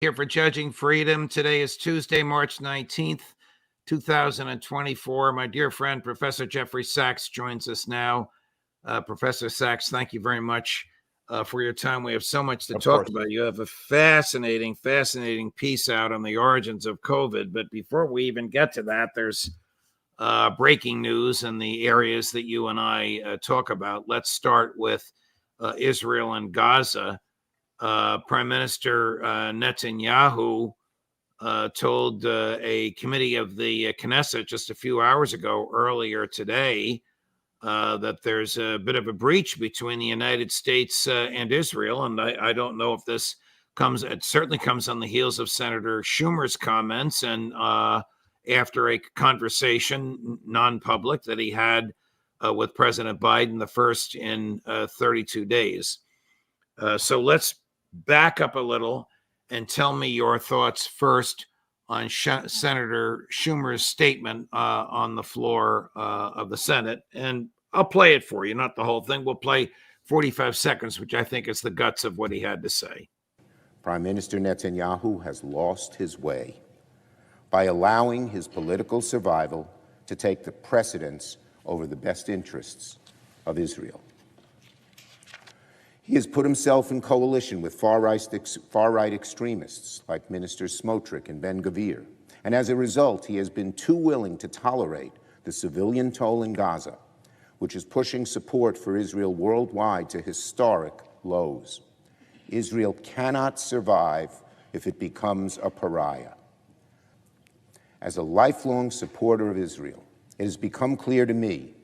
Here for Judging Freedom. Today is Tuesday, March 19th, 2024. My dear friend, Professor Jeffrey Sachs, joins us now. Professor Sachs, thank you very much for your time. We have so much to talk about. You have a fascinating piece out on the origins of COVID. But before we even get to that, there's breaking news in the areas that you and I talk about. Let's start with Israel and Gaza. Prime Minister Netanyahu told a committee of the Knesset just a few hours ago, earlier today, that there's a bit of a breach between the United States and Israel. And I don't know if this it certainly comes on the heels of Senator Schumer's comments and after a conversation, non-public, that he had with President Biden, the first in 32 days. So let's back up a little and tell me your thoughts first on Senator Schumer's statement on the floor of the Senate. And I'll play it for you, not the whole thing. We'll play 45 seconds, which I think is the guts of what he had to say. Prime Minister Netanyahu has lost his way by allowing his political survival to take the precedence over the best interests of Israel. He has put himself in coalition with far-right extremists like Ministers Smotrich and Ben-Gvir, and as a result, he has been too willing to tolerate the civilian toll in Gaza, which is pushing support for Israel worldwide to historic lows. Israel cannot survive if it becomes a pariah. As a lifelong supporter of Israel, it has become clear to me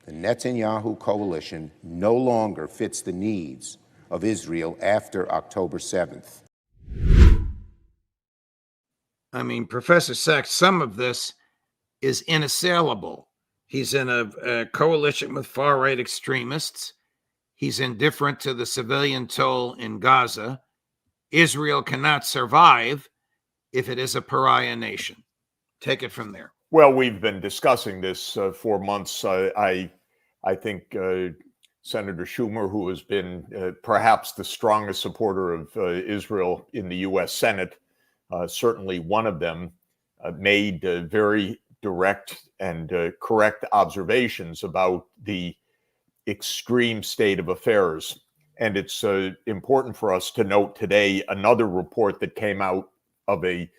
the Netanyahu coalition no longer fits the needs of Israel after October 7th. I mean, Professor Sachs, some of this is inassailable. He's in a coalition with far-right extremists. He's indifferent to the civilian toll in Gaza. Israel cannot survive if it is a pariah nation. Take it from there. Well, we've been discussing this for months. I think Senator Schumer, who has been perhaps the strongest supporter of Israel in the U.S. Senate, certainly one of them, made very direct and correct observations about the extreme state of affairs. And it's important for us to note today another report that came out of an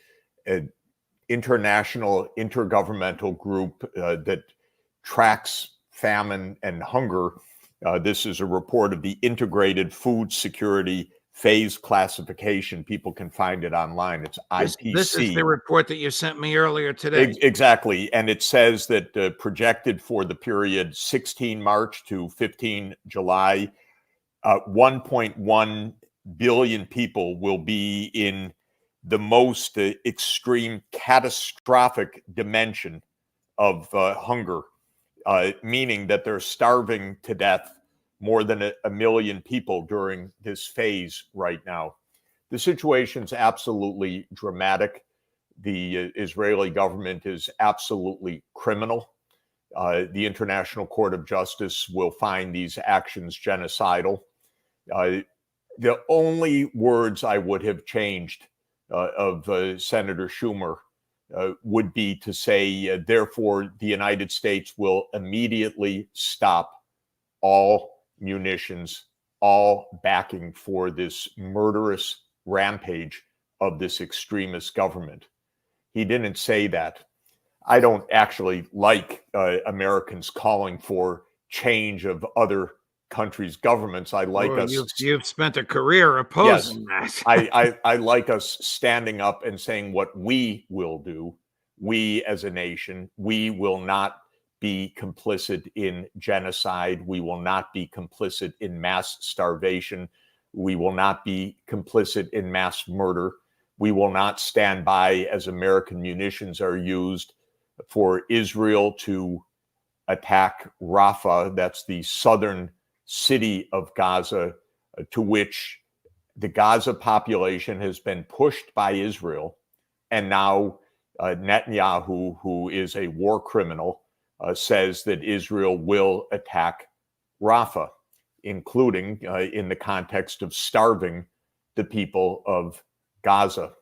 international intergovernmental group that tracks famine and hunger. This is a report of the Integrated Food Security Phase Classification. People can find it online. It's IPC. This is the report that you sent me earlier today. Exactly. And it says that projected for the period 16 March to 15 July, 1.1 billion people will be in the most extreme catastrophic dimension of hunger, meaning that they're starving to death more than a million people during this phase right now. The situation's absolutely dramatic. The Israeli government is absolutely criminal. The International Court of Justice will find these actions genocidal. The only words I would have changed of Senator Schumer would be to say, therefore, the United States will immediately stop all munitions, all backing for this murderous rampage of this extremist government. He didn't say that. I don't actually like Americans calling for change of other countries' governments. I like us. You've spent a career opposing that. I like us standing up and saying what we will do. We as a nation, we will not be complicit in genocide. We will not be complicit in mass starvation. We will not be complicit in mass murder. We will not stand by as American munitions are used for Israel to attack Rafah. That's the southern city of Gaza, to which the Gaza population has been pushed by Israel. And now Netanyahu, who is a war criminal, says that Israel will attack Rafah, including in the context of starving the people of Gaza.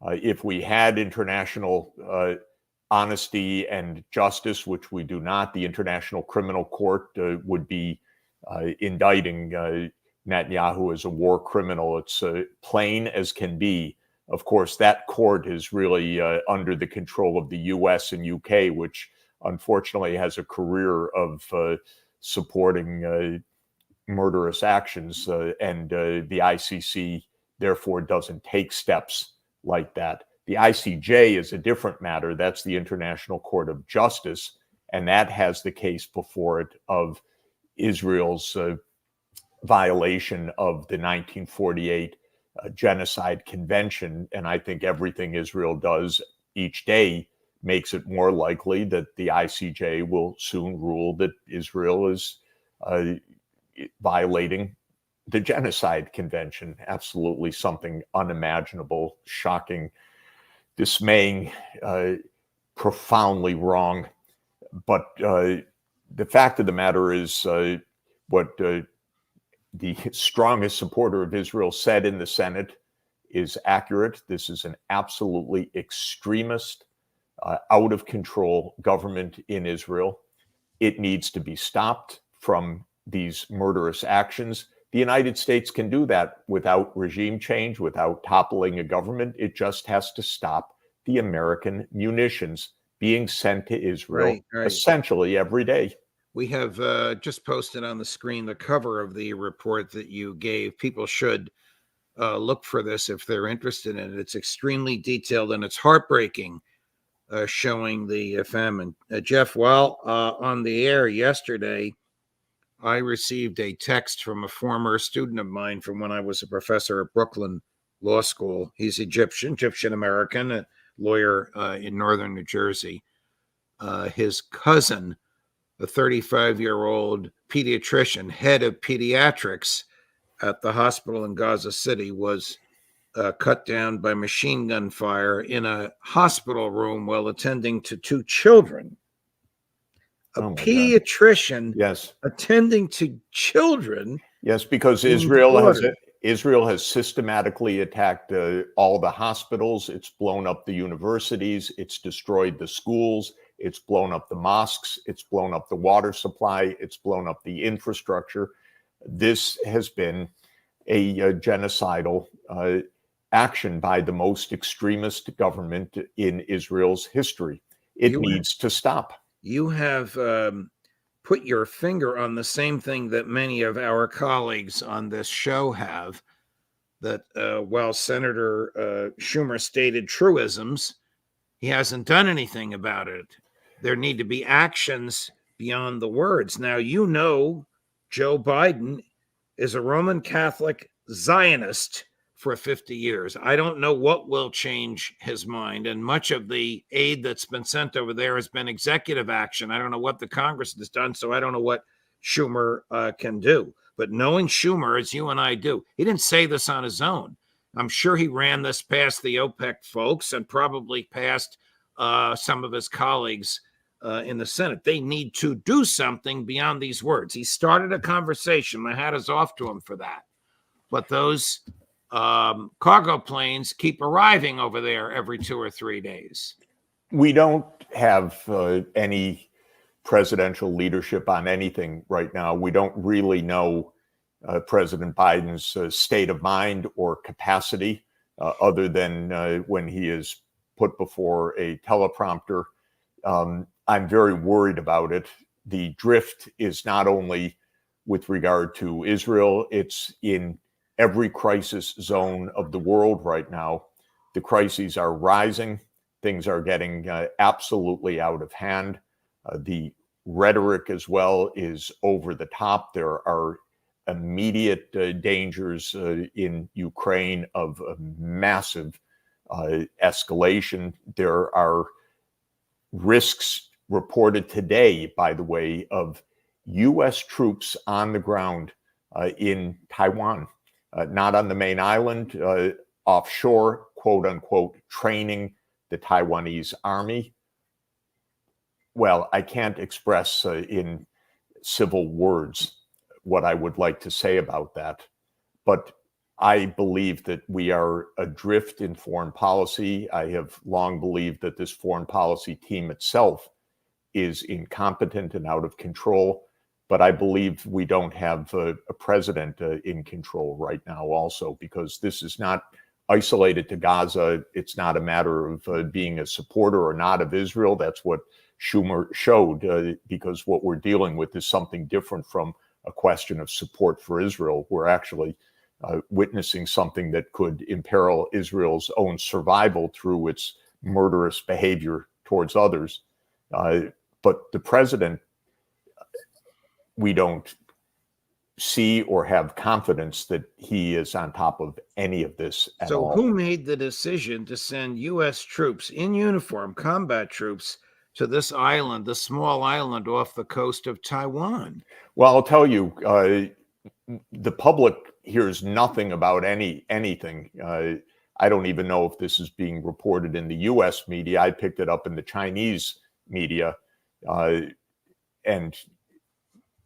If we had international honesty and justice, which we do not, the International Criminal Court would be indicting Netanyahu as a war criminal. It's plain as can be. Of course, that court is really under the control of the US and UK, which unfortunately has a career of supporting murderous actions, and the ICC therefore doesn't take steps like that. The ICJ is a different matter. That's the International Court of Justice, and that has the case before it of Israel's violation of the 1948 Genocide Convention. And I think everything Israel does each day makes it more likely that the ICJ will soon rule that Israel is violating the Genocide Convention. Absolutely something unimaginable, shocking, dismaying, profoundly wrong. But the fact of the matter is what the strongest supporter of Israel said in the Senate is accurate. This is an absolutely extremist, out of control government in Israel. It needs to be stopped from these murderous actions. The United States can do that without regime change, without toppling a government. It just has to stop the American munitions being sent to Israel essentially every day. We have just posted on the screen the cover of the report that you gave. People should look for this if they're interested in it. It's extremely detailed and it's heartbreaking, showing the famine. Jeff, while on the air yesterday, I received a text from a former student of mine from when I was a professor at Brooklyn Law School. He's Egyptian-American, a lawyer in northern New Jersey. His cousin, a 35-year-old pediatrician, head of pediatrics at the hospital in Gaza City, was cut down by machine gun fire in a hospital room while attending to two children. A pediatrician attending to children. Yes, because Israel has systematically attacked all the hospitals. It's blown up the universities. It's destroyed the schools. It's blown up the mosques. It's blown up the water supply. It's blown up the infrastructure. This has been a genocidal action by the most extremist government in Israel's history. It needs to stop. You have put your finger on the same thing that many of our colleagues on this show have, that while Senator Schumer stated truisms, he hasn't done anything about it. There need to be actions beyond the words. Now, you know, Joe Biden is a Roman Catholic Zionist for 50 years. I don't know what will change his mind. And much of the aid that's been sent over there has been executive action. I don't know what the Congress has done, so I don't know what Schumer can do. But knowing Schumer, as you and I do, he didn't say this on his own. I'm sure he ran this past the OPEC folks and probably past some of his colleagues in the Senate. They need to do something beyond these words. He started a conversation. My hat is off to him for that. But those cargo planes keep arriving over there every 2 or 3 days. We don't have any presidential leadership on anything right now. We don't really know President Biden's state of mind or capacity, other than when he is put before a teleprompter. I'm very worried about it. The drift is not only with regard to Israel, it's in every crisis zone of the world right now. The crises are rising. Things are getting absolutely out of hand. The rhetoric as well is over the top. There are immediate dangers in Ukraine of a massive escalation. There are risks reported today, by the way, of U.S. troops on the ground in Taiwan, not on the main island, offshore, quote unquote, training the Taiwanese army. Well, I can't express in civil words what I would like to say about that. But I believe that we are adrift in foreign policy. I have long believed that this foreign policy team itself is incompetent and out of control. But I believe we don't have a president in control right now also, because this is not isolated to Gaza. It's not a matter of being a supporter or not of Israel. That's what Schumer showed, because what we're dealing with is something different from a question of support for Israel. We're actually witnessing something that could imperil Israel's own survival through its murderous behavior towards others. But the president, we don't see or have confidence that he is on top of any of this at all. So who made the decision to send U.S. troops in uniform, combat troops, to this island, the small island off the coast of Taiwan? Well, I'll tell you, the public hears nothing about anything. I don't even know if this is being reported in the U.S. media. I picked it up in the Chinese media, and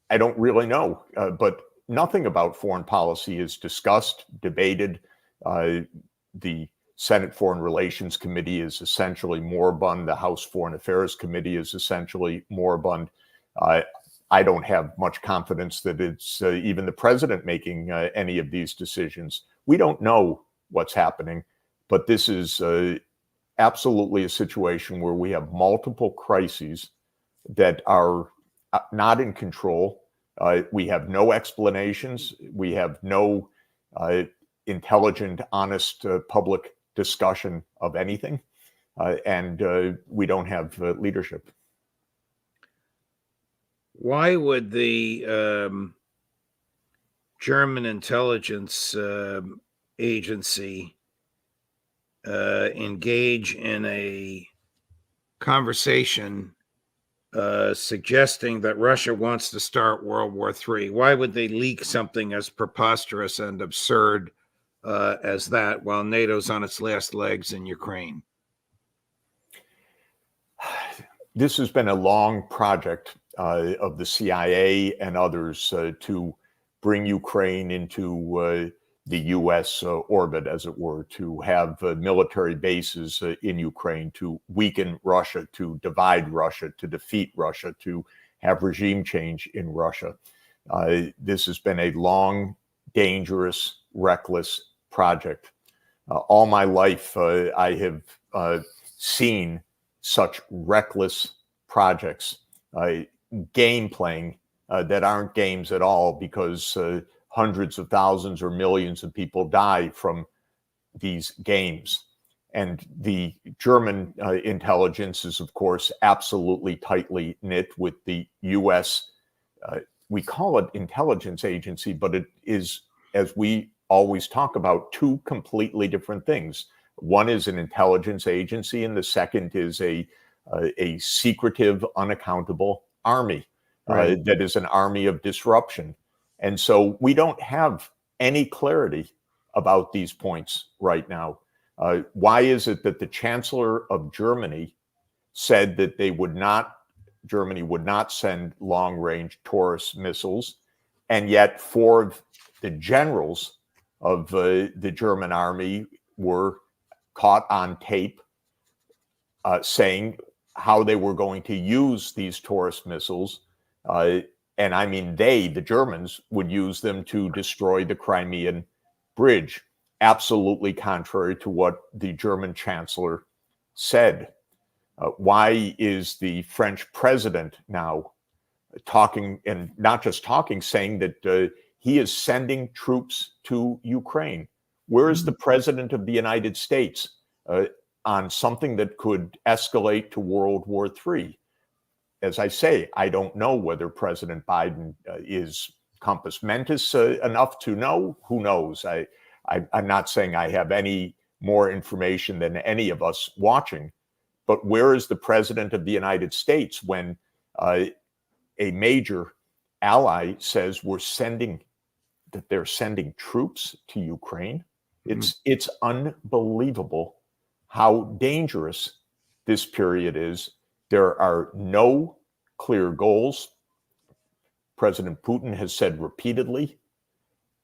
I don't really know. But nothing about foreign policy is discussed, debated. The Senate Foreign Relations Committee is essentially moribund. The House Foreign Affairs Committee is essentially moribund. I don't have much confidence that it's even the president making any of these decisions. We don't know what's happening, but this is absolutely a situation where we have multiple crises that are not in control. We have no explanations. We have no intelligent, honest public discussion of anything, and we don't have leadership. Why would the German intelligence agency engage in a conversation suggesting that Russia wants to start World War III? Why would they leak something as preposterous and absurd as that while NATO's on its last legs in Ukraine? This has been a long project of the CIA and others to bring Ukraine into the U.S. Orbit, as it were, to have military bases in Ukraine, to weaken Russia, to divide Russia, to defeat Russia, to have regime change in Russia. This has been a long, dangerous, reckless project. All my life, I have seen such reckless projects, game playing that aren't games at all, because hundreds of thousands or millions of people die from these games. And the German intelligence is, of course, absolutely tightly knit with the U.S. We call it intelligence agency, but it is, as we always talk about, two completely different things. One is an intelligence agency, and the second is a secretive, unaccountable army. Right. That is an army of disruption. And so we don't have any clarity about these points right now. Why is it that the Chancellor of Germany said that Germany would not send long-range Taurus missiles, and yet four of the generals of the German army were caught on tape saying how they were going to use these Taurus missiles? And I mean, the Germans, would use them to destroy the Crimean Bridge, absolutely contrary to what the German chancellor said. Why is the French president now talking, and not just talking, saying that he is sending troops to Ukraine? Where is the president of the United States on something that could escalate to World War III? As I say, I don't know whether President Biden is compos mentis enough to know. Who knows? I'm not saying I have any more information than any of us watching, but where is the President of the United States when a major ally says they're sending troops to Ukraine? It's unbelievable how dangerous this period is. There are no clear goals. President Putin has said repeatedly,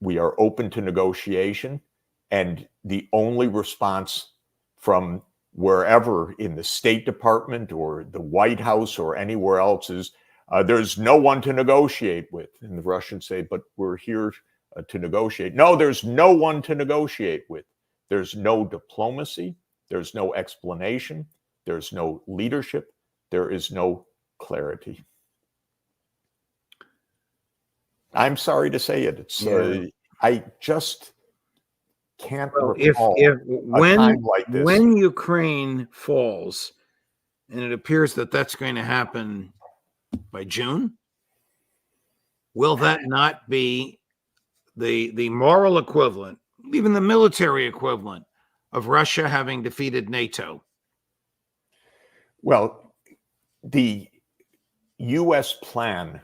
we are open to negotiation, and the only response from wherever in the State Department or the White House or anywhere else is there's no one to negotiate with. And the Russians say, but we're here to negotiate. No, there's no one to negotiate with. There's no diplomacy. There's no explanation. There's no leadership. There is no clarity. I'm sorry to say it. It's I just can't recall a time like this. When Ukraine falls, and it appears that that's going to happen by June, will that not be the moral equivalent, even the military equivalent, of Russia having defeated NATO? Well, the U.S. plan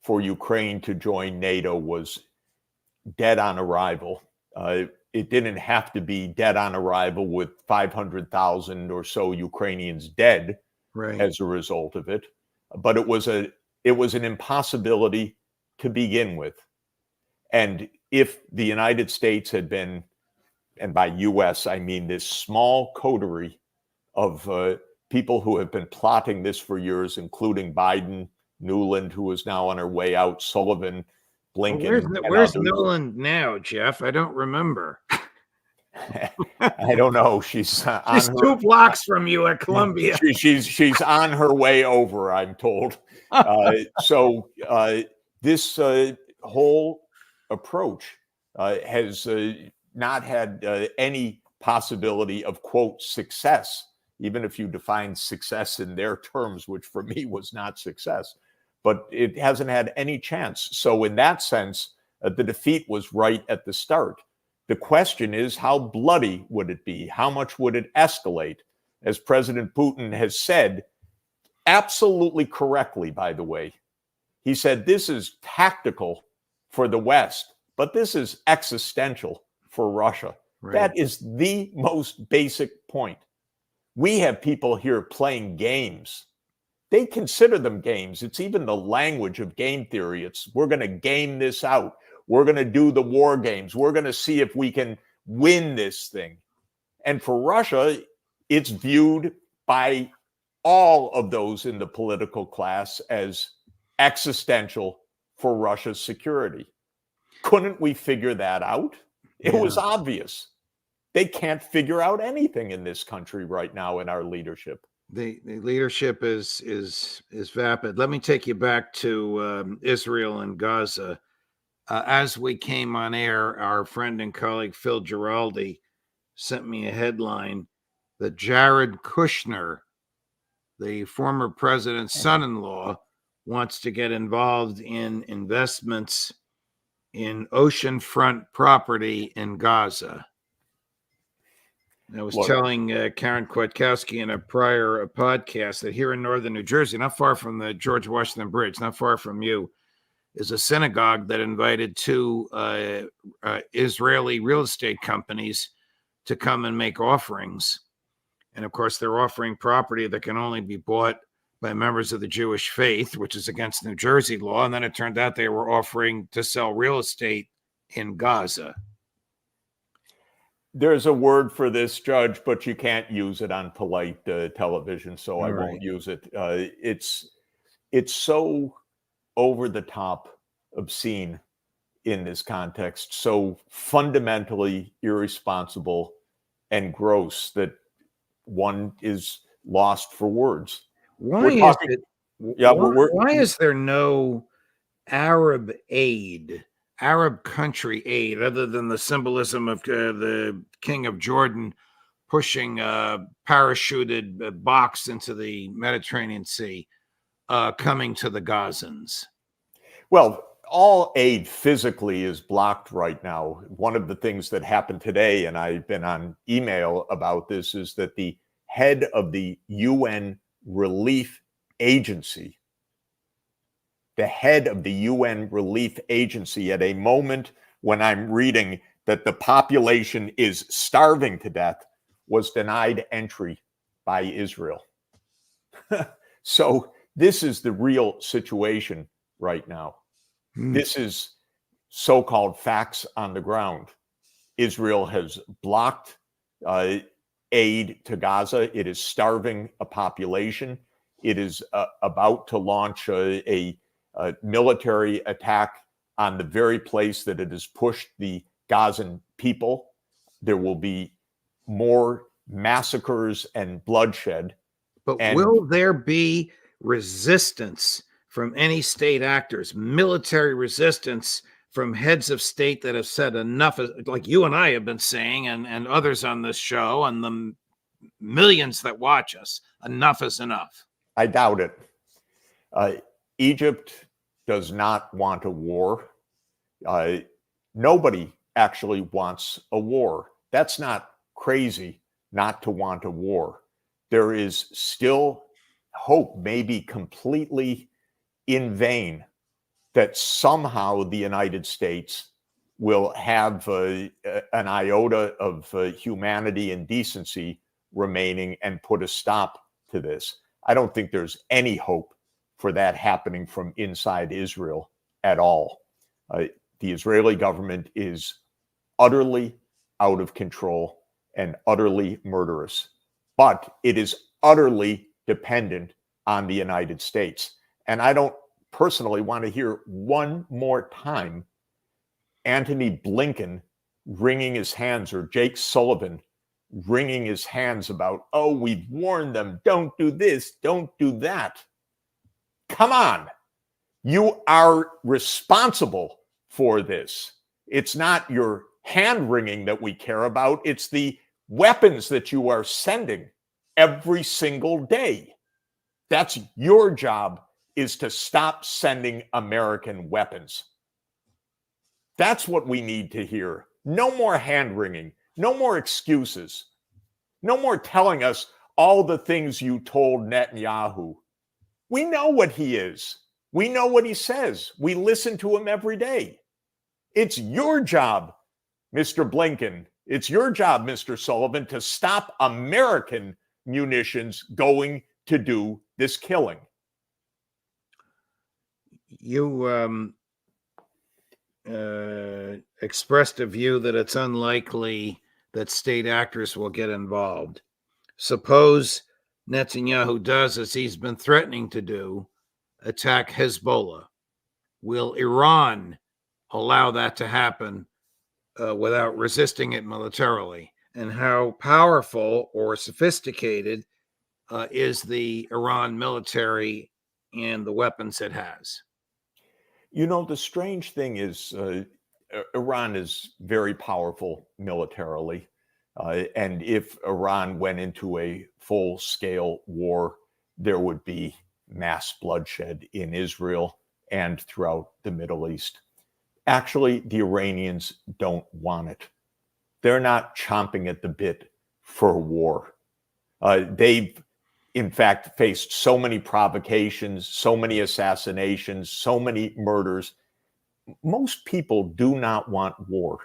for Ukraine to join NATO was dead on arrival. It didn't have to be dead on arrival with 500,000 or so Ukrainians dead as a result of it, but it was an impossibility to begin with. And if the United States had been, and by U.S. I mean this small coterie of people who have been plotting this for years, including Biden, Newland, who is now on her way out, Sullivan, Blinken. Where's Newland now, Jeff? I don't remember. I don't know. She's 2 blocks from you at Columbia. She's on her way over, I'm told. So this whole approach has not had any possibility of, quote, success, even if you define success in their terms, which for me was not success. But it hasn't had any chance. So in that sense, the defeat was right at the start. The question is, how bloody would it be? How much would it escalate? As President Putin has said, absolutely correctly, by the way, he said this is tactical for the West, but this is existential for Russia. Right. That is the most basic point. We have people here playing games. They consider them games. It's even the language of game theory. It's, we're going to game this out. We're going to do the war games. We're going to see if we can win this thing. And for Russia, it's viewed by all of those in the political class as existential for Russia's security. Couldn't we figure that out? It was obvious. They can't figure out anything in this country right now in our leadership. The leadership is vapid. Let me take you back to Israel and Gaza. As we came on air, our friend and colleague Phil Giraldi sent me a headline that Jared Kushner, the former president's son-in-law, wants to get involved in investments in oceanfront property in Gaza. I was telling Karen Kwiatkowski in a prior podcast that here in northern New Jersey, not far from the George Washington Bridge, not far from you, is a synagogue that invited 2 Israeli real estate companies to come and make offerings. And of course, they're offering property that can only be bought by members of the Jewish faith, which is against New Jersey law. And then it turned out they were offering to sell real estate in Gaza. There's a word for this, Judge, but you can't use it on polite television, so I won't use it. It's so over the top obscene in this context, so fundamentally irresponsible and gross that one is lost for words. Why is there no Arab aid, Arab country aid, other than the symbolism of the King of Jordan pushing a parachuted box into the Mediterranean Sea, coming to the Gazans? Well, all aid physically is blocked right now. One of the things that happened today, and I've been on email about this, is that the head of the UN Relief Agency, at a moment when I'm reading that the population is starving to death, was denied entry by Israel. So this is the real situation right now. This is so-called facts on the ground. Israel has blocked aid to Gaza. It is starving a population. It is about to launch a military attack on the very place that it has pushed the Gazan people. There will be more massacres and bloodshed. But And will there be resistance from any state actors, military resistance from heads of state that have said enough, like you and I have been saying, and others on this show, and the millions that watch us, enough is enough? I doubt it. Egypt does not want a war. Nobody actually wants a war. That's not crazy not to want a war. There is still hope, maybe completely in vain, that somehow the United States will have an iota of humanity and decency remaining and put a stop to this. I don't think there's any hope for that happening from inside Israel at all. The Israeli government is utterly out of control and utterly murderous, but it is utterly dependent on the United States. And I don't personally want to hear one more time Antony Blinken wringing his hands, or Jake Sullivan wringing his hands about, oh, we've warned them, don't do this, don't do that. Come on. You are responsible for this. It's not your hand wringing that we care about. It's the weapons that you are sending every single day. That's your job, is to stop sending American weapons. That's what we need to hear. No more hand wringing, no more excuses, no more telling us all the things you told Netanyahu. We know what he is. We know what he says. We listen to him every day. It's your job, Mr. Blinken. It's your job, Mr. Sullivan, to stop American munitions going to do this killing. You expressed a view that it's unlikely that state actors will get involved. Suppose Netanyahu does, as he's been threatening to do, attack Hezbollah. Will Iran allow that to happen without resisting it militarily? And how powerful or sophisticated is the Iran military and the weapons it has? You know, the strange thing is Iran is very powerful militarily. And if Iran went into a full-scale war, there would be mass bloodshed in Israel and throughout the Middle East. Actually, the Iranians don't want it. They're not chomping at the bit for war. They've, in fact, faced so many provocations, so many assassinations, so many murders. Most people do not want war.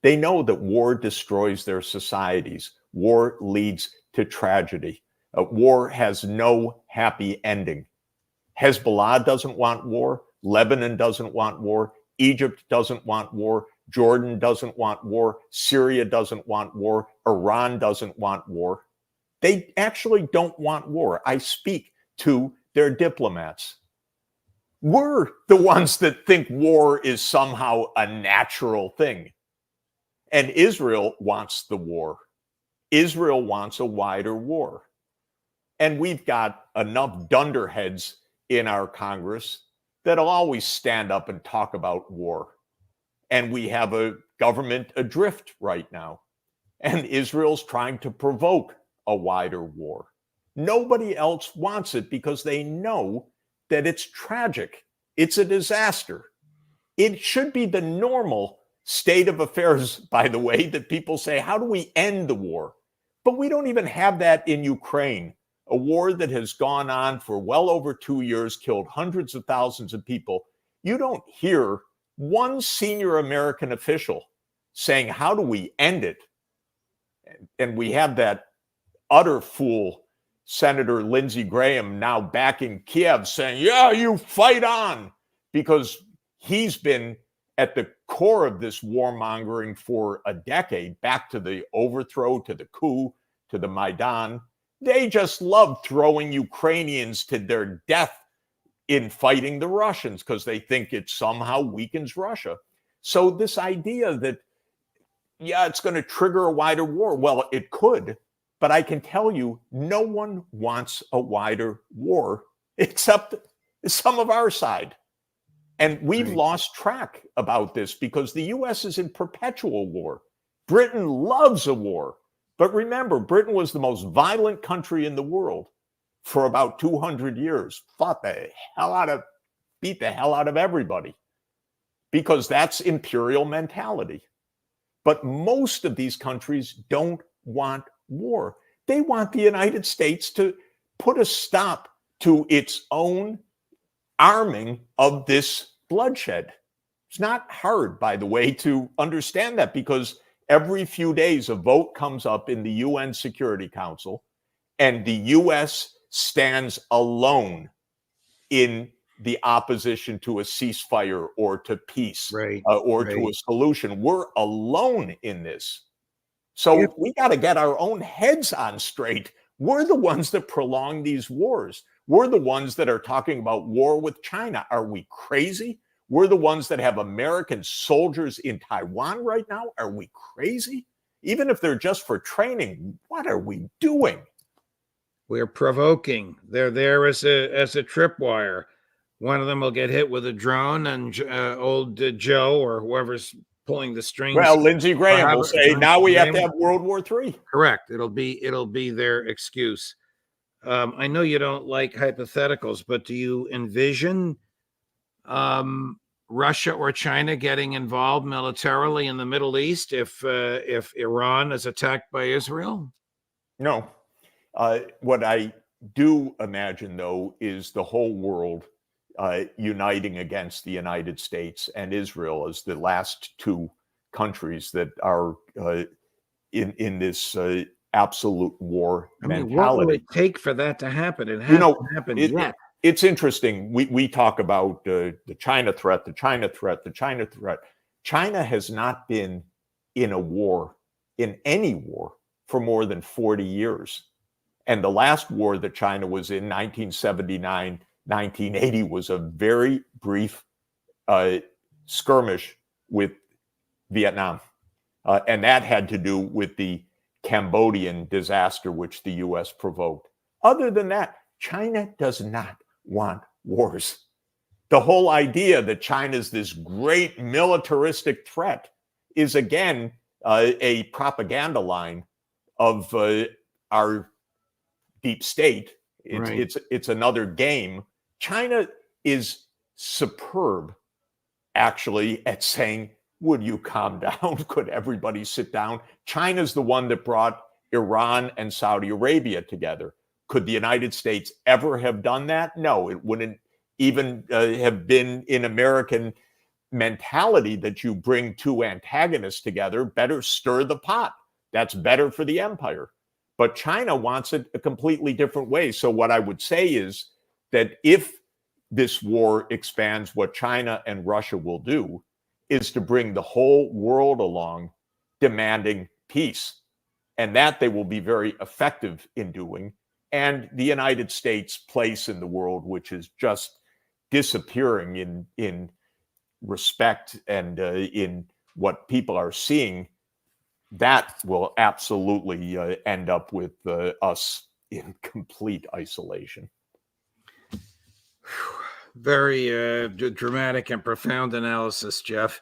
They know that war destroys their societies. War leads to tragedy. War has no happy ending. Hezbollah doesn't want war. Lebanon doesn't want war. Egypt doesn't want war. Jordan doesn't want war. Syria doesn't want war. Iran doesn't want war. They actually don't want war. I speak to their diplomats. We're the ones that think war is somehow a natural thing. And Israel wants the war. Israel wants a wider war. And we've got enough dunderheads in our Congress that'll always stand up and talk about war. And we have a government adrift right now. And Israel's trying to provoke a wider war. Nobody else wants it because they know that it's tragic. It's a disaster. It should be the normal state of affairs, by the way, that people say, how do we end the war? But we don't even have that in Ukraine, a war that has gone on for well over 2 years, killed hundreds of thousands of people. You don't hear one senior American official saying, how do we end it? And we have that utter fool, Senator Lindsey Graham, now back in Kiev saying, yeah, you fight on, because he's been at the core of this warmongering for a decade, back to the overthrow, to the coup, to the Maidan, they just love throwing Ukrainians to their death in fighting the Russians because they think it somehow weakens Russia. So this idea that, yeah, it's going to trigger a wider war. Well, it could, but I can tell you, no one wants a wider war except some of our side. And we've lost track about this because the U.S. is in perpetual war. Britain loves a war. But remember, Britain was the most violent country in the world for about 200 years. Beat the hell out of everybody because that's imperial mentality. But most of these countries don't want war. They want the United States to put a stop to its own arming of this bloodshed. It's not hard, by the way, to understand that because every few days a vote comes up in the UN Security Council and the US stands alone in the opposition to a ceasefire or to peace or to a solution. We're alone in this. So we got to get our own heads on straight. We're the ones that prolong these wars. We're the ones that are talking about war with China. Are we crazy? We're the ones that have American soldiers in Taiwan right now. Are we crazy? Even if they're just for training, what are we doing? We're provoking. They're there as a tripwire. One of them will get hit with a drone, and old Joe or whoever's pulling the strings. Well, Lindsey Graham will say, now we have to have World War III. Correct. It'll be their excuse. I know you don't like hypotheticals, but do you envision Russia or China getting involved militarily in the Middle East if Iran is attacked by Israel? No. What I do imagine, though, is the whole world uniting against the United States and Israel as the last two countries that are in this absolute war mentality. What will it take for that to happen? It hasn't happened yet. It's interesting. We talk about the China threat, the China threat, the China threat. China has not been in a war, in any war, for more than 40 years. And the last war that China was in, 1979, 1980, was a very brief skirmish with Vietnam. And that had to do with the Cambodian disaster, which the U.S. provoked. Other than that, China does not want wars. The whole idea that China's this great militaristic threat is, again, a propaganda line of our deep state. It's another game. China is superb, actually, at saying, would you calm down? Could everybody sit down? China's the one that brought Iran and Saudi Arabia together. Could the United States ever have done that? No, it wouldn't even have been in American mentality that you bring two antagonists together. Better stir the pot. That's better for the empire. But China wants it a completely different way. So what I would say is that if this war expands, what China and Russia will do is to bring the whole world along, demanding peace. And that they will be very effective in doing. And the United States' place in the world, which is just disappearing in respect and in what people are seeing, that will absolutely end up with us in complete isolation. Very dramatic and profound analysis, Jeff.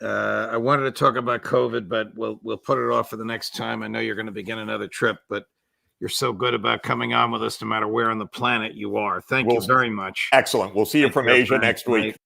I wanted to talk about COVID, but we'll put it off for the next time. I know you're going to begin another trip, but you're so good about coming on with us no matter where on the planet you are. Thank you very much. Excellent. We'll see you from Asia next week.